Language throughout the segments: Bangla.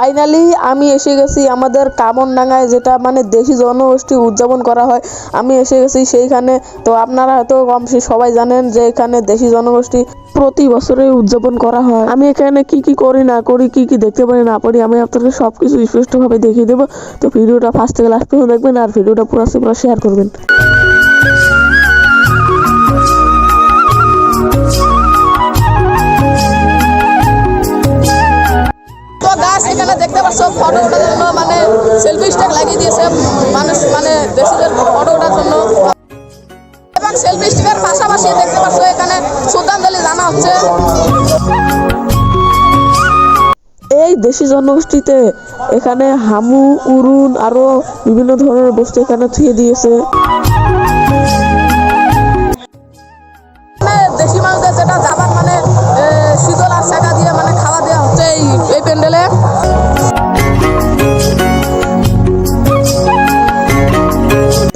ফাইনালি আমি এসে গেছি আমাদের কামনডাঙ্গায়, যেটা মানে দেশি জনগোষ্ঠী উদযাপন করা হয়। আমি এসে গেছি সেইখানে। তো আপনারা হয়তো কম বেশি সবাই জানেন যে এখানে দেশি জনগোষ্ঠী প্রতি বছরে উদযাপন করা হয়। আমি এখানে কি কি করি না করি, কি কি দেখতে পারি না পারি, আমি আপনাদের সবকিছু স্পষ্টভাবে দেখিয়ে দেবো। তো ভিডিওটা ফার্স্ট থেকে লাস্ট পর্যন্ত দেখবেন আর ভিডিওটা পুরো শেয়ার করবেন। এখানে দেখতে পাচ্ছ ফটো ওঠার জন্য মানে সেলফি স্টিক লাগিয়ে দিয়েছে মানুষ, মানে দেশিদের ফটো ওঠার জন্য। এবং সেলফি স্টিকের পাশাপাশি দেখতে পাচ্ছ এখানে শ্রদ্ধাঞ্জলি জানা হচ্ছে। এই দেশি জনগোষ্ঠীতে এখানে হামু, উরুন আরো বিভিন্ন ধরনের বস্তু এখানে থুয়ে দিয়েছে। দেশি মানুষদের যেটা যাবার মানে শীতল আর শেখা দিয়ে মানে খাওয়া দেওয়া হচ্ছে এই প্যান্ডেলে।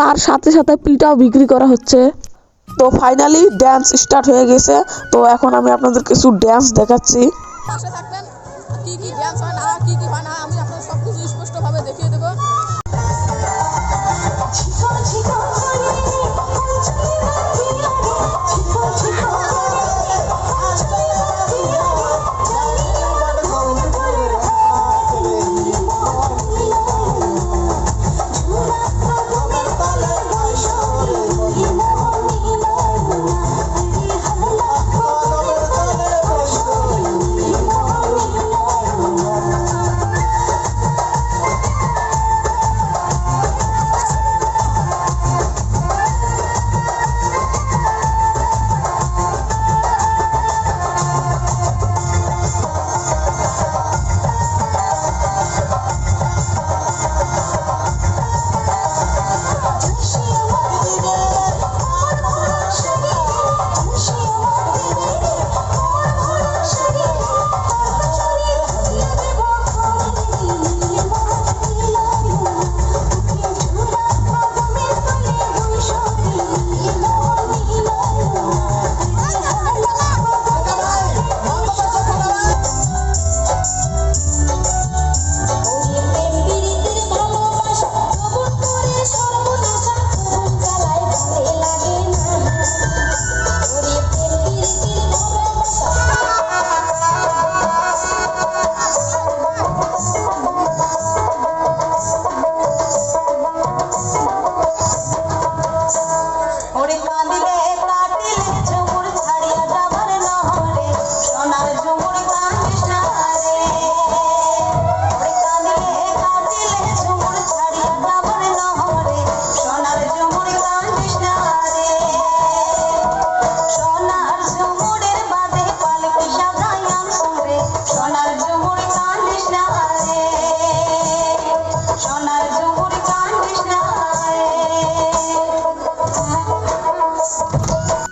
তার সাথে সাথে পিঠাও বিক্রি করা হচ্ছে। তো ফাইনালি ড্যান্স স্টার্ট হয়ে গেছে। তো এখন আমি আপনাদের কিছু ড্যান্স দেখাচ্ছি। পাশে থাকবেন, কি কি ড্যান্স হয় না, কি কি হয় না, আমি আপনাদের সবকিছু স্পষ্টভাবে দেখিয়ে দেবো।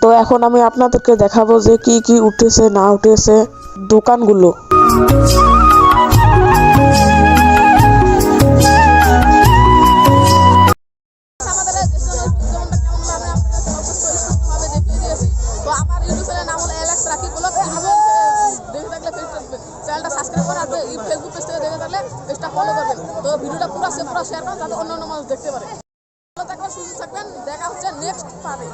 তো এখন আমি আপনাদেরকে দেখাবো যে কি কি উঠেছে না উঠেছে দোকানগুলো। ফেসবুক পেজ থেকে দেখে থাকলে পেজটা ফলো করবেন। তো ভিডিওটা পুরো শেয়ার করুন যাতে অন্য মানুষ দেখতে পারে। ভালো থাকবেন, সুস্থ থাকবেন, দেখা হচ্ছে নেক্সট পার্টে।